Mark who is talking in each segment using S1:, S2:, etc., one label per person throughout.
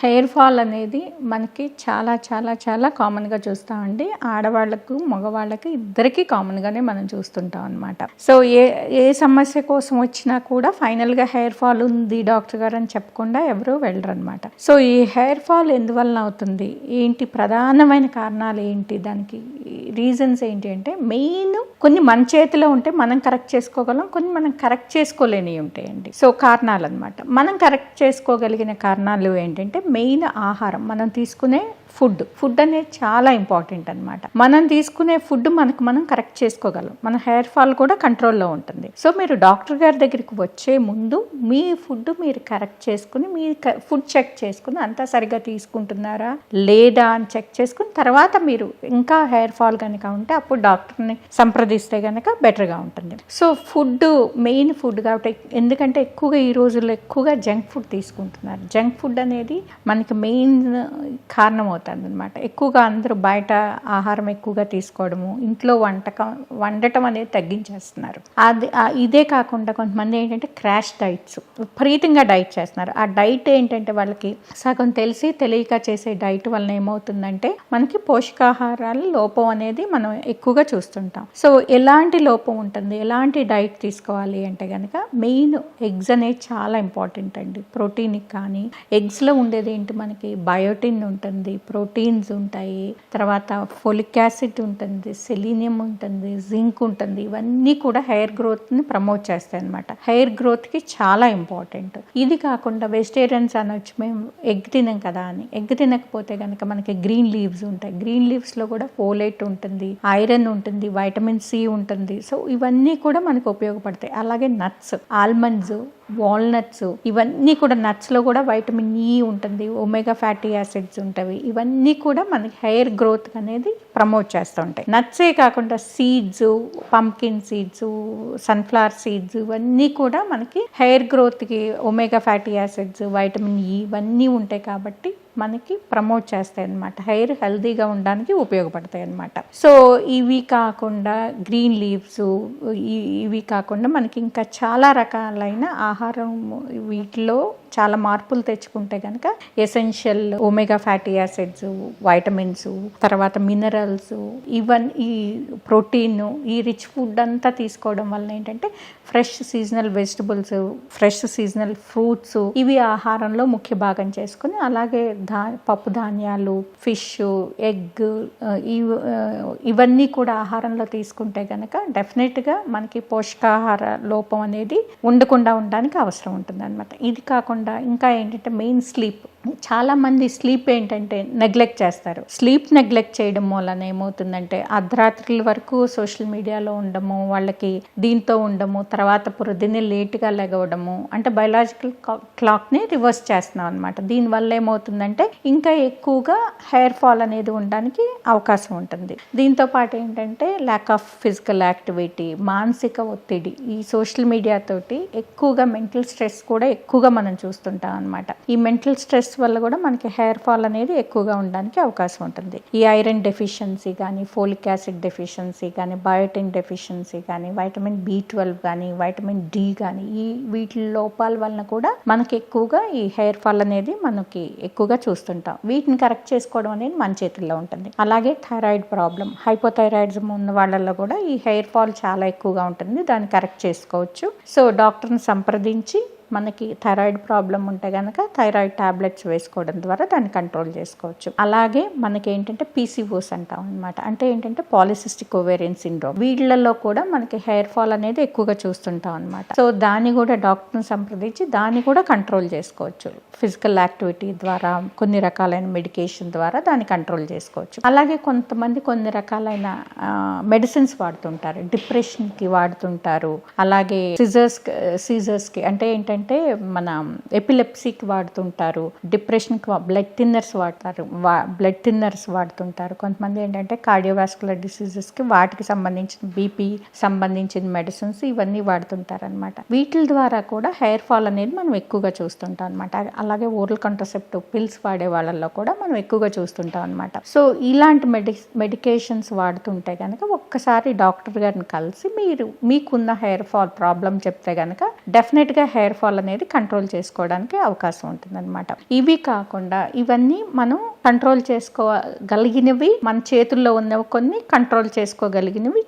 S1: Hair fall అనేది మనకి చాలా చాలా చాలా కామన్గా చూస్తామండి. ఆడవాళ్ళకు మగవాళ్ళకి ఇద్దరికి కామన్గానే మనం చూస్తుంటాం అనమాట. సో ఏ సమస్య కోసం వచ్చినా కూడా ఫైనల్గా హెయిర్ ఫాల్ ఉంది డాక్టర్ గారు అని చెప్పకుండా ఎవరు వెళ్ళరు అనమాట. సో ఈ హెయిర్ ఫాల్ ఎందువలన అవుతుంది, ఏంటి ప్రధానమైన కారణాలు ఏంటి, దానికి రీజన్స్ ఏంటి అంటే మెయిన్ కొన్ని మన చేతిలో ఉంటే మనం కరెక్ట్ చేసుకోగలం, కొన్ని మనం కరెక్ట్ చేసుకోలేనివి ఉంటాయండి. సో కారణాలు అనమాట. మనం కరెక్ట్ చేసుకోగలిగిన కారణాలు ఏంటంటే మెయిన్ ఆహారం, మనం తీసుకునే ఫుడ్ అనేది చాలా ఇంపార్టెంట్ అనమాట. మనం తీసుకునే ఫుడ్ మనం కరెక్ట్ చేసుకోగలం, మన హెయిర్ ఫాల్ కూడా కంట్రోల్లో ఉంటుంది. సో మీరు డాక్టర్ గారి దగ్గరికి వచ్చే ముందు మీ ఫుడ్ మీరు కరెక్ట్ చేసుకుని, మీ ఫుడ్ చెక్ చేసుకుని అంతా సరిగ్గా తీసుకుంటున్నారా లేదా అని చెక్ చేసుకుని తర్వాత మీరు ఇంకా హెయిర్ ఫాల్ కనుక ఉంటే అప్పుడు డాక్టర్ని సంప్రదిస్తే కనుక బెటర్గా ఉంటుంది. సో ఫుడ్ మెయిన్ ఫుడ్ కాబట్టి, ఎందుకంటే ఎక్కువగా ఈ రోజుల్లో ఎక్కువగా జంక్ ఫుడ్ తీసుకుంటున్నారు. జంక్ ఫుడ్ అనేది మనకి మెయిన్ కారణం అవుతుంది అనమాట. ఎక్కువగా అందరూ బయట ఆహారం ఎక్కువగా తీసుకోవడము, ఇంట్లో వండటం అనేది తగ్గించేస్తున్నారు. ఇదే కాకుండా కొంతమంది ఏంటంటే క్రాష్ డైట్స్, విపరీతంగా డైట్ చేస్తున్నారు. ఆ డైట్ ఏంటంటే వాళ్ళకి సగం తెలియక చేసే డైట్ వలన ఏమవుతుందంటే మనకి పోషకాహారాల లోపం అనేది మనం ఎక్కువగా చూస్తుంటాం. సో ఎలాంటి లోపం ఉంటుంది, ఎలాంటి డైట్ తీసుకోవాలి అంటే కనుక మెయిన్ ఎగ్స్ అనేది చాలా ఇంపార్టెంట్ అండి. ప్రోటీన్కి కానీ ఎగ్స్లో ఉండేది ఏంటి, మనకి బయోటిన్ ఉంటుంది, ప్రోటీన్స్ ఉంటాయి, తర్వాత ఫోలిక్ యాసిడ్ ఉంటుంది, సెలీనియం ఉంటుంది, జింక్ ఉంటుంది. ఇవన్నీ కూడా హెయిర్ గ్రోత్ని ప్రమోట్ చేస్తాయి అనమాట. హెయిర్ గ్రోత్కి చాలా ఇంపార్టెంట్. ఇది కాకుండా వెజిటేరియన్స్ అనొచ్చు, మేము ఎగ్ తినం కదా అని. ఎగ్ తినకపోతే కనుక మనకి గ్రీన్ లీవ్స్ ఉంటాయి. గ్రీన్ లీవ్స్లో కూడా ఫోలేట్ ఉంటుంది, ఐరన్ ఉంటుంది, వైటమిన్ సి ఉంటుంది. సో ఇవన్నీ కూడా మనకు ఉపయోగపడతాయి. అలాగే నట్స్, ఆల్మండ్స్, వాల్నట్స్, ఇవన్నీ కూడా నట్స్లో కూడా వైటమిన్ ఈ ఉంటుంది, ఒమేగా ఫ్యాటీ యాసిడ్స్ ఉంటాయి. ఇవన్నీ కూడా మనకి హెయిర్ గ్రోత్ అనేది ప్రమోట్ చేస్తూ ఉంటాయి. నట్సే కాకుండా seeds, pumpkin seeds, sunflower seeds, ఇవన్నీ కూడా మనకి హెయిర్ గ్రోత్కి omega fatty acids, vitamin E ఇవన్నీ ఉంటాయి కాబట్టి మనకి ప్రమోట్ చేస్తాయి అన్నమాట. హెయిర్ హెల్తీగా ఉండడానికి ఉపయోగపడతాయి అన్నమాట. సో ఇవి కాకుండా గ్రీన్ లీవ్స్, ఇవి కాకుండా మనకి ఇంకా చాలా రకాలైన ఆహారం, వీటిలో చాలా మార్పులు తెచ్చుకుంటే కనుక essential omega fatty acids, vitamins, తర్వాత మినరల్స్, ఈ ప్రోటీన్, ఈ రిచ్ ఫుడ్ అంతా తీసుకోవడం వల్ల ఏంటంటే fresh seasonal vegetables, fresh seasonal fruits, ఇవి ఆహారంలో ముఖ్య భాగం చేసుకుని, అలాగే పప్పు ధాన్యాలు, ఫిష్, ఎగ్, ఇవన్నీ కూడా ఆహారంలో తీసుకుంటే కనుక డెఫినెట్గా మనకి పోషకాహార లోపం అనేది ఉండకుండా ఉండడానికి అవసరం ఉంటుంది అనమాట. ఇది కాకుండా ఇంకా ఏంటంటే మెయిన్ స్లీప్. చాలామంది స్లీప్ ఏంటంటే నెగ్లెక్ట్ చేస్తారు. స్లీప్ నెగ్లెక్ట్ చేయడం వలన ఏమవుతుందంటే అర్ధరాత్రుల వరకు సోషల్ మీడియాలో ఉండము, వాళ్ళకి దీంతో ఉండము, తర్వాత పొద్దున్నే లేట్గా లెగవడము, అంటే బయలాజికల్ క్లాక్ని రివర్స్ చేస్తున్నాం అనమాట. దీనివల్ల ఏమవుతుందంటే ఇంకా ఎక్కువగా హెయిర్ ఫాల్ అనేది ఉండడానికి అవకాశం ఉంటుంది. దీంతో పాటు ఏంటంటే ల్యాక్ ఆఫ్ ఫిజికల్ యాక్టివిటీ, మానసిక ఒత్తిడి, ఈ సోషల్ మీడియా తోటి ఎక్కువగా మెంటల్ స్ట్రెస్ కూడా ఎక్కువగా మనం చూస్తుంటాం అనమాట. ఈ మెంటల్ స్ట్రెస్ వల్ల కూడా మనకి హెయిర్ ఫాల్ అనేది ఎక్కువగా ఉండడానికి అవకాశం ఉంటుంది. ఈ ఐరన్ డెఫిషియన్సీ కానీ, ఫోలిక్ యాసిడ్ డెఫిషియన్సీ కానీ, బయోటిన్ డెఫిషియన్సీ కానీ, వైటమిన్ B12 కానీ, వైటమిన్ డి కానీ, వీటి లోపాల వలన కూడా మనకి ఎక్కువగా ఈ హెయిర్ ఫాల్ అనేది మనకి ఎక్కువగా చూస్తుంటాం. వీటిని కరెక్ట్ చేసుకోవడం అనేది మన చేతుల్లో ఉంటుంది. అలాగే థైరాయిడ్ ప్రాబ్లం, హైపోథైరాయిడిజం ఉన్న వాళ్ళల్లో కూడా ఈ హెయిర్ ఫాల్ చాలా ఎక్కువగా ఉంటుంది. దాన్ని కరెక్ట్ చేసుకోవచ్చు. సో డాక్టర్ని సంప్రదించి మనకి థైరాయిడ్ ప్రాబ్లం ఉంటే కనుక థైరాయిడ్ టాబ్లెట్స్ వేసుకోవడం ద్వారా దాన్ని కంట్రోల్ చేసుకోవచ్చు. అలాగే మనకి ఏంటంటే PCOS అంటాం అనమాట. అంటే ఏంటంటే పాలిసిస్టిక్ ఓవేరియన్ సిండ్రోమ్, వీళ్ళల్లో కూడా మనకి హెయిర్ ఫాల్ అనేది ఎక్కువగా చూస్తుంటాం అనమాట. సో దాన్ని కూడా డాక్టర్ని సంప్రదించి దాన్ని కూడా కంట్రోల్ చేసుకోవచ్చు. ఫిజికల్ యాక్టివిటీ ద్వారా, కొన్ని రకాలైన మెడికేషన్ ద్వారా దాన్ని కంట్రోల్ చేసుకోవచ్చు. అలాగే కొంతమంది కొన్ని రకాలైన మెడిసిన్స్ వాడుతుంటారు, డిప్రెషన్కి వాడుతుంటారు. అలాగే సీజర్స్కి అంటే ఏంటంటే మన ఎపిలెప్సీకి వాడుతుంటారు, డిప్రెషన్కి బ్లడ్ థిన్నర్స్ వాడుతుంటారు. కొంతమంది ఏంటంటే కార్డియోవాస్కులర్ డిసీజెస్కి వాటికి సంబంధించిన బీపీ సంబంధించిన మెడిసిన్స్ ఇవన్నీ వాడుతుంటారు అనమాట. వీటి ద్వారా కూడా హెయిర్ ఫాల్ అనేది మనం ఎక్కువగా చూస్తుంటాం అనమాట. అలాగే ఓరల్ కాంట్రసెప్టివ్ పిల్స్ వాడే వాళ్ళల్లో కూడా మనం ఎక్కువగా చూస్తుంటాం అనమాట. సో ఇలాంటి మెడికేషన్స్ వాడుతుంటే కనుక ఒక్కసారి డాక్టర్ గారిని కలిసి మీకున్న హెయిర్ ఫాల్ ప్రాబ్లం చెప్తే కనుక డెఫినెట్గా హెయిర్ ఫాల్ ఫాల్ అనేది కంట్రోల్ చేసుకోవడానికి అవకాశం ఉంటుంది అనమాట. ఇవి కాకుండా ఇవన్నీ మనం కంట్రోల్ చేసుకోగలిగినవి, మన చేతుల్లో ఉన్నవి కొన్ని, కంట్రోల్ చేసుకోగలిగినవి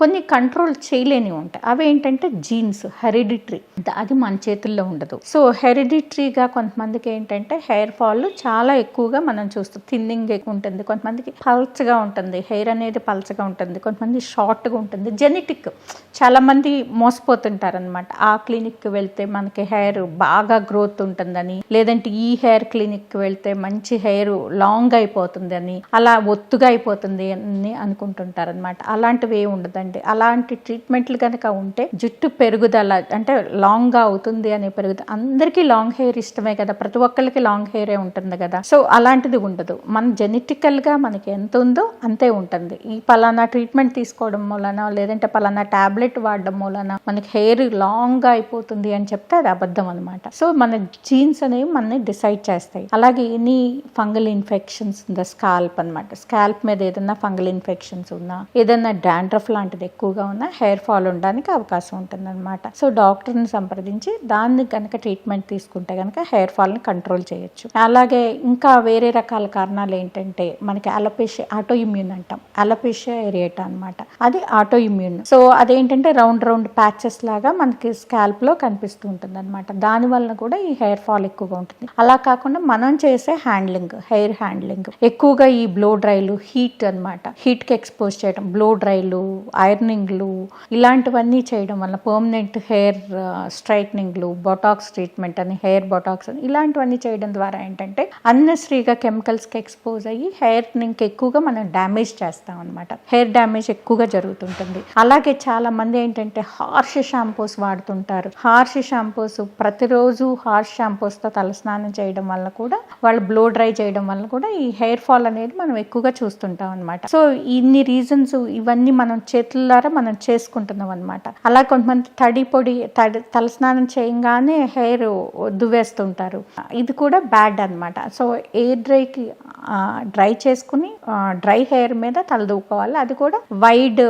S1: కొన్ని కంట్రోల్ చేయలేనివి ఉంటాయి. అవి ఏంటంటే జీన్స్, హెరిడిటరీ, అది మన చేతుల్లో ఉండదు. సో హెరిడిటరీగా కొంతమందికి ఏంటంటే హెయిర్ ఫాల్ చాలా ఎక్కువగా మనం చూస్తాం. థిన్నింగ్ ఎక్కువ ఉంటుంది, కొంతమందికి పల్చగా ఉంటుంది, హెయిర్ అనేది పల్చగా ఉంటుంది, కొంతమంది షార్ట్గా ఉంటుంది. జెనెటిక్, చాలా మంది మోసపోతుంటారు అనమాట. ఆ క్లినిక్కి వెళ్తే మనకి హెయిర్ బాగా గ్రోత్ ఉంటుందని, లేదంటే ఈ హెయిర్ క్లినిక్కి వెళ్తే మంచి హెయిర్ లాంగ్ అయిపోతుంది అని, అలా ఒత్తుగా అయిపోతుంది అని అనుకుంటుంటారు అనమాట. అలాంటివి ఏమి ఉండదండి. అలాంటి ట్రీట్మెంట్లు కనుక ఉంటే జుట్టు పెరుగుదల అంటే లాంగ్గా అవుతుంది అనే పెరుగుదల. అందరికీ లాంగ్ హెయిర్ ఇష్టమే కదా, ప్రతి ఒక్కరికి లాంగ్ హెయిరే ఉంటుంది కదా. సో అలాంటిది ఉండదు. మన జెనెటికల్గా మనకి ఎంత ఉందో అంతే ఉంటుంది. ఈ పలానా ట్రీట్మెంట్ తీసుకోవడం మూలన, లేదంటే పలానా టాబ్లెట్ వాడడం మూలన మనకి హెయిర్ లాంగ్గా అయిపోతుంది అని చెప్తే అది అబద్ధం అనమాట. సో మన జీన్స్ అనేవి మనని డిసైడ్ చేస్తాయి. అలాగే any fungal infections the scalp అనమాట. స్కాల్ప్ మీద ఏదైనా ఫంగల్ ఇన్ఫెక్షన్స్ ఉన్నా, ఏదైనా డాండ్రఫ్ లాంటిది ఎక్కువగా ఉన్నా హెయిర్ ఫాల్ ఉండడానికి అవకాశం ఉంటుంది అనమాట. సో డాక్టర్ని సంప్రదించి దాన్ని కనుక ట్రీట్మెంట్ తీసుకుంటే కనుక హెయిర్ ఫాల్ని కంట్రోల్ చేయొచ్చు. అలాగే ఇంకా వేరే రకాల కారణాలు ఏంటంటే మనకి అలోపేషియా, ఆటో ఇమ్యూన్ అంటాం, అలోపేషియా ఏరియేటా అనమాట. అది ఆటో ఇమ్యూన్. సో అదేంటంటే రౌండ్ ప్యాచెస్ లాగా మనకి స్కాల్ప్ లో కనిపిస్తూ ఉంటుంది అనమాట. దాని వలన కూడా ఈ హెయిర్ ఫాల్ ఎక్కువగా ఉంటుంది. అలా కాకుండా మనం చేసే హ్యాండ్లింగ్, హెయిర్ హ్యాండ్లింగ్ ఎక్కువగా ఈ బ్లో డ్రైలు, హీట్ అనమాట, హీట్ కి ఎక్స్పోజ్ చేయడం, బ్లో డ్రైలు, ఐరనింగ్లు, ఇలాంటివన్నీ చేయడం వల్ల, పర్మనెంట్ హెయిర్ స్ట్రైట్నింగ్లు, బొటాక్స్ ట్రీట్మెంట్ అని, హెయిర్ బొటాక్స్ అని, ఇలాంటివన్నీ చేయడం ద్వారా ఏంటంటే అన్నెసరీగా కెమికల్స్ కి ఎక్స్పోజ్ అయ్యి హెయిర్ ఇంకా ఎక్కువగా మనం డ్యామేజ్ చేస్తాం అనమాట. హెయిర్ డ్యామేజ్ ఎక్కువగా జరుగుతుంటుంది. అలాగే చాలా మంది ఏంటంటే హార్ష్ షాంపూస్ వాడుతుంటారు. హార్ష్ షాంపూస్ ప్రతిరోజు హార్ష్ షాంపూస్ తో తలస్నానం చేయడం వల్ల కూడా, వాళ్ళు బ్లో డ్రై చేయడం వల్ల కూడా ఈ హెయిర్ ఫాల్ అనేది మనం ఎక్కువగా చూస్తుంటాం అనమాట. సో ఇన్ని రీజన్స్, ఇవన్నీ మనం చేతుల ద్వారా మనం చేసుకుంటున్నాం అనమాట. అలా కొంతమంది తలస్నానం చేయగానే హెయిర్ దువ్వేస్తుంటారు. ఇది కూడా బ్యాడ్ అనమాట. సో ఎయిర్ డ్రై చేసుకుని డ్రై హెయిర్ మీద తల దువ్వుకోవాలి. అది కూడా వైడ్,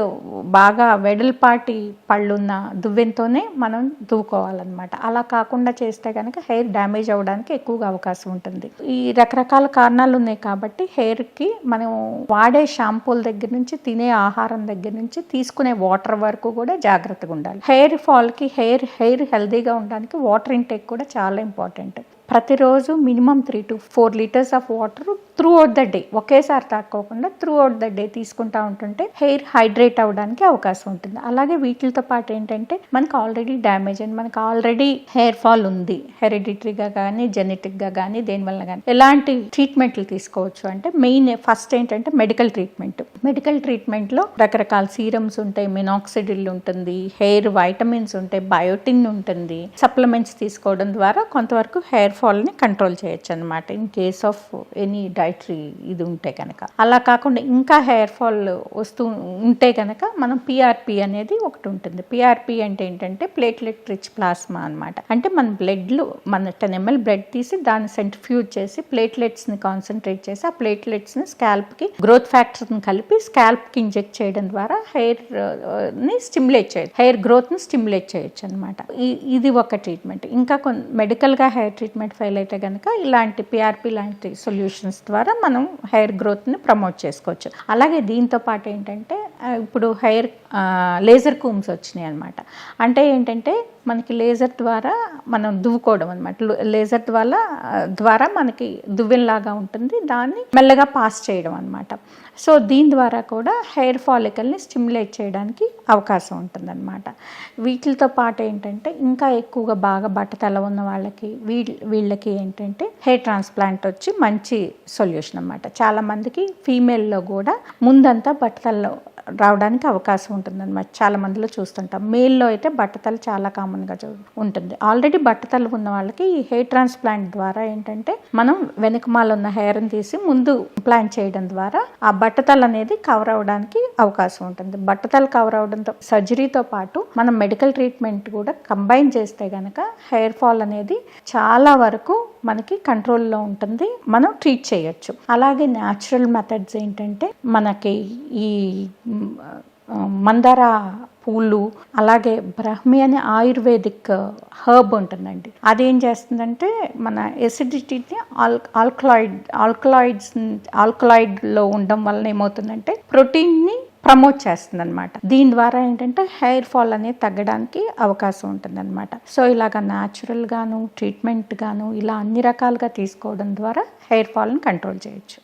S1: బాగా వెడల్పాటి పళ్ళున్న దువ్వెంతోనే మనం దువ్వుకోవాలన్నమాట. అలా కాకుండా చేస్తే కనుక హెయిర్ డ్యామేజ్ అవ్వడానికి ఎక్కువగా అవకాశం ఉంటుంది. ఈ రకరకాల కారణాలు ఉన్నాయి కాబట్టి హెయిర్ కి మనం వాడే షాంపూల దగ్గర నుంచి, తినే ఆహారం దగ్గర నుంచి, తీసుకునే వాటర్ వరకు కూడా జాగ్రత్తగా ఉండాలి. హెయిర్ ఫాల్ కి, హెయిర్ హెల్దీగా ఉండడానికి వాటర్ ఇంటేక్ కూడా చాలా ఇంపార్టెంట్. ప్రతిరోజు minimum 3 to 4 litres of water through out the day, ఒకేసారి తాక్కోకుండా త్రూ అవుట్ ద డే తీసుకుంటా ఉంటుంటే హెయిర్ హైడ్రేట్ అవ్వడానికి అవకాశం ఉంటుంది. అలాగే వీటితో పాటు ఏంటంటే మనకు ఆల్రెడీ డ్యామేజ్ అండ్ మనకు ఆల్రెడీ హెయిర్ ఫాల్ ఉంది, హెరిడిటరీగా కానీ జెనెటిక్గా కానీ దేనివల్ల కానీ ఎలాంటి ట్రీట్మెంట్లు తీసుకోవచ్చు అంటే, మెయిన్ ఫస్ట్ ఏంటంటే మెడికల్ ట్రీట్మెంట్లో రకరకాల సీరమ్స్ ఉంటాయి, మినాక్సిడిల్ ఉంటుంది, హెయిర్ వైటమిన్స్ ఉంటాయి, బయోటిన్ ఉంటుంది. సప్లిమెంట్స్ తీసుకోవడం ద్వారా కొంతవరకు హెయిర్ ఫాల్ని కంట్రోల్ చేయొచ్చు అనమాట, in case of any dietary ఇది ఉంటే కనుక. అలా కాకుండా ఇంకా హెయిర్ ఫాల్ వస్తూ ఉంటే కనుక మనం పిఆర్పి అనేది ఒకటి ఉంటుంది. పిఆర్పి అంటే ఏంటంటే ప్లేట్లెట్ రిచ్ ప్లాస్మా అనమాట. అంటే మన బ్లడ్లో మన 10 ml బ్లడ్ తీసి దాన్ని సెంట్రిఫ్యూజ్ చేసి ప్లేట్లెట్స్ని కాన్సన్ట్రేట్ చేసి ఆ ప్లేట్లెట్స్ని స్కాల్ప్కి గ్రోత్ ఫ్యాక్టర్ని కలిపి స్కాల్ప్కి ఇంజెక్ట్ చేయడం ద్వారా హెయిర్ని స్టిమ్యులేట్ చేయొచ్చు, హెయిర్ గ్రోత్ని స్టిమ్యులేట్ చేయొచ్చు అనమాట. ఇది ఒక ట్రీట్మెంట్. ఇంకా మెడికల్గా హెయిర్ ట్రీట్మెంట్ ఫెయిల్ అయితే కనుక ఇలాంటి పిఆర్పి లాంటి సొల్యూషన్స్ ద్వారా మనం హెయిర్ గ్రోత్ని ప్రమోట్ చేసుకోవచ్చు. అలాగే దీంతో పాటు ఏంటంటే ఇప్పుడు హెయిర్ లేజర్ కూమ్స్ వచ్చినాయి అనమాట. అంటే ఏంటంటే మనకి లేజర్ ద్వారా మనం దువ్వుకోవడం అనమాట. లేజర్ ద్వారా మనకి దువ్వెనలాగా ఉంటుంది, దాన్ని మెల్లగా పాస్ చేయడం అనమాట. సో దీని ద్వారా కూడా హెయిర్ ఫాలికల్ని స్టిమ్యులేట్ చేయడానికి అవకాశం ఉంటుందన్నమాట. వీటితో పాటు ఏంటంటే ఇంకా ఎక్కువగా బాగా బట్టతల ఉన్న వాళ్ళకి, వీళ్ళకి ఏంటంటే హెయిర్ ట్రాన్స్ప్లాంట్ వచ్చి మంచి సొల్యూషన్ అనమాట. చాలా మందికి ఫీమేల్లో కూడా ముందంతా బట్టతల రావడానికి అవకాశం ఉంటుందన్నమాట. చాలా మందిలో చూస్తుంటాం. మేల్లో అయితే బట్టతల చాలా కామన్గా ఉంటుంది. ఆల్రెడీ బట్టతల ఉన్న వాళ్ళకి ఈ హెయిర్ ట్రాన్స్ప్లాంట్ ద్వారా ఏంటంటే మనం వెనుకమాల ఉన్న హెయిర్ని తీసి ముందు ప్లాంట్ చేయడం ద్వారా ఆ బట్టతల అనేది కవర్ అవడానికి అవకాశం ఉంటుంది. బట్టతల కవర్ అవడంతో సర్జరీతో పాటు మనం మెడికల్ ట్రీట్మెంట్ కూడా కంబైన్ చేస్తే గనక హెయిర్ ఫాల్ అనేది చాలా వరకు మనకి కంట్రోల్లో ఉంటుంది, మనం ట్రీట్ చేయొచ్చు. అలాగే న్యాచురల్ మెథడ్స్ ఏంటంటే మనకి ఈ మందార పూలు, అలాగే బ్రహ్మి అనే ఆయుర్వేదిక్ హర్బ్ ఉంటుందండి. అదేం చేస్తుందంటే మన ఎసిడిటీని ఆల్కలాయిడ్లో ఉండడం వల్ల ఏమవుతుందంటే ప్రోటీన్ని ప్రమోట్ చేస్తుంది అనమాట. దీని ద్వారా ఏంటంటే హెయిర్ ఫాల్ అనేది తగ్గడానికి అవకాశం ఉంటుంది అనమాట. సో ఇలాగ న్యాచురల్ గాను ట్రీట్మెంట్ గాను ఇలా అన్ని రకాలుగా తీసుకోవడం ద్వారా హెయిర్ ఫాల్ని కంట్రోల్ చేయొచ్చు.